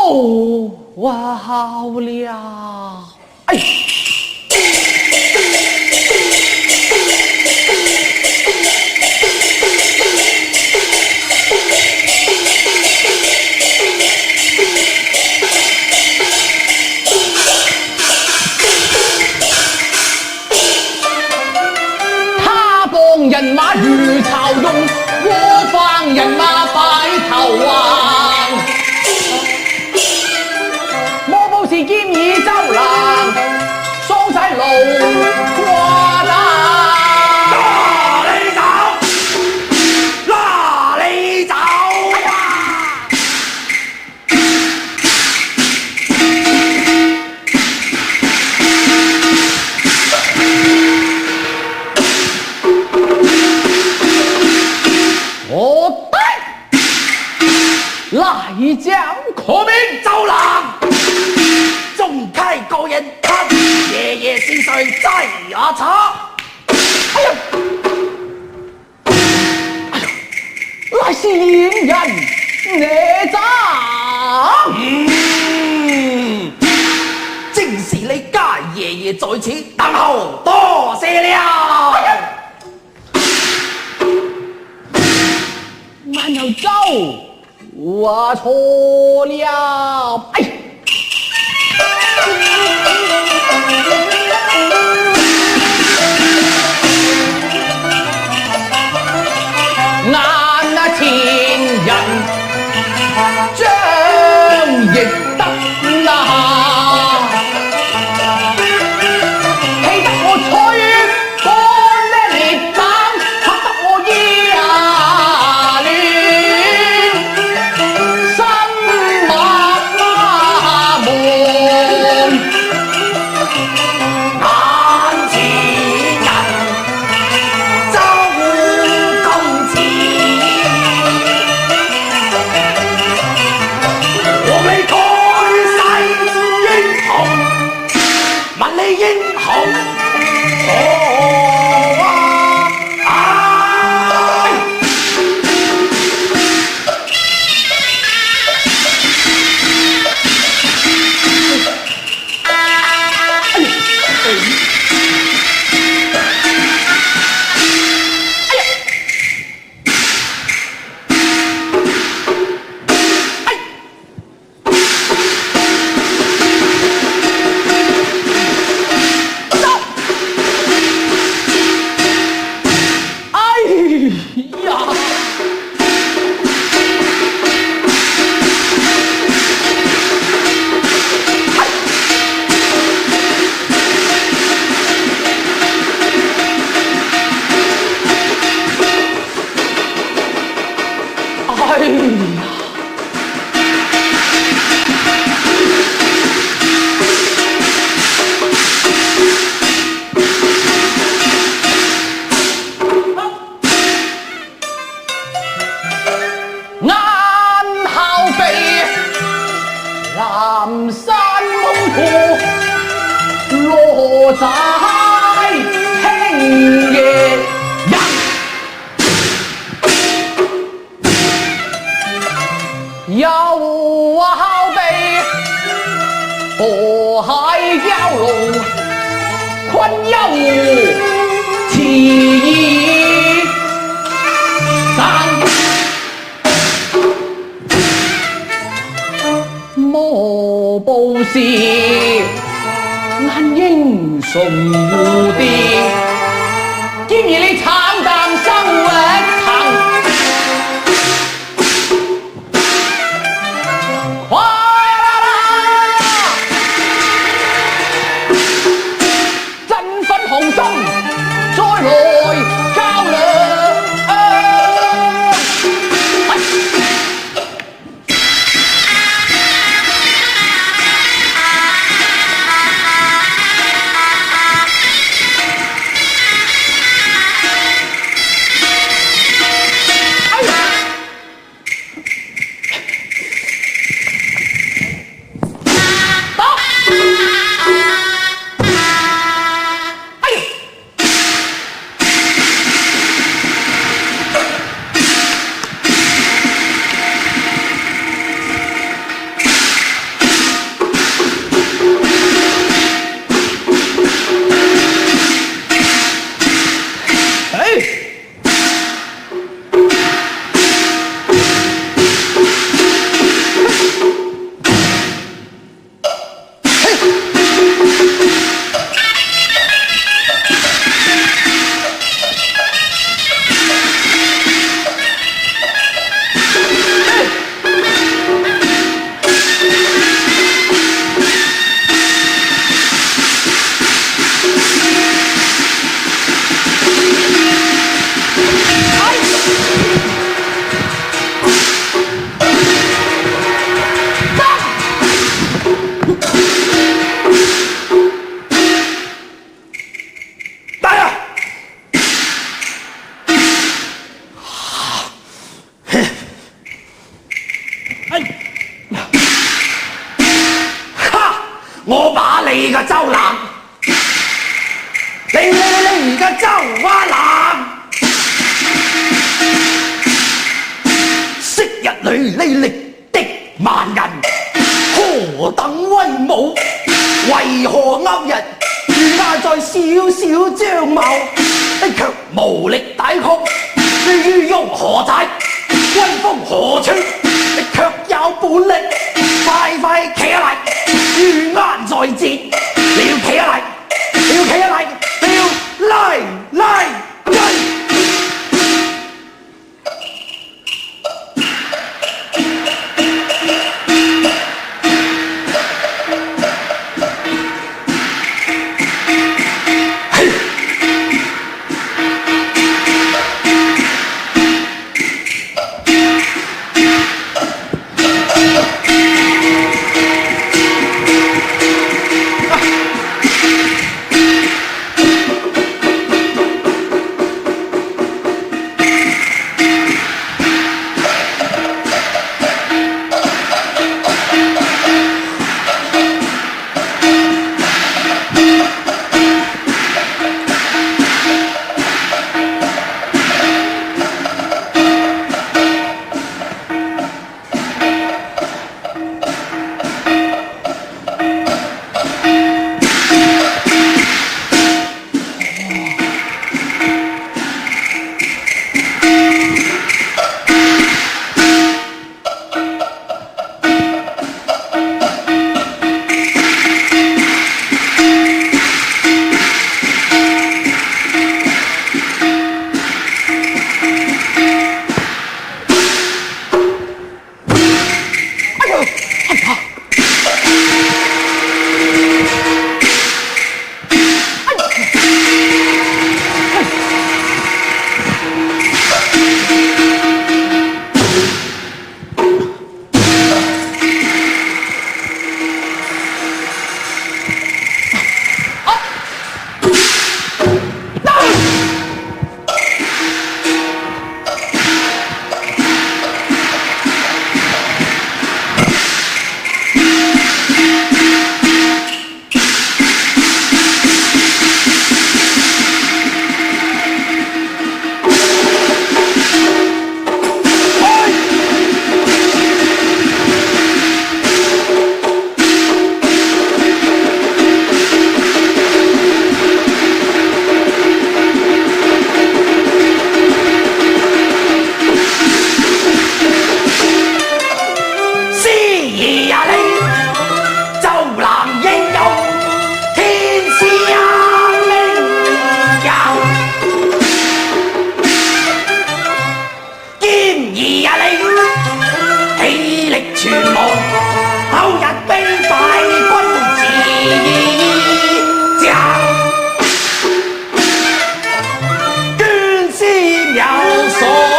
不好了！哎。他帮人马如曹用，我方人马摆头王。莫不是兼以周郎，双晒路跨大。来将可名周郎，中开高人，他爷爷身上摘牙叉。哎呀，哎呀，乃是燕人哪吒。正是你家爷爺在此等候，多謝了。哎呀，慢有走。我错了，哎！俺那前人張翼德啊，氣得我吹乾呢烈膽，嚇得我衣啊亂。南山猛虎落在青夜人，又好比河海蛟龍困幽湖，遲疑莫不是眼英雄蝴蝶，兼而你慘淡生活行，快啦！振奮雄心，再來較量。我把你個周冷，你個周蛙冷，昔日裏哩歷的萬人，何等威武，為何勾日如壓在小小張矛，你卻無力抵抗，於庸何在，威風何處，你卻有本力，快企起嚟，遇啱在戰，你要企起嚟，你要企起嚟，你要嚟。所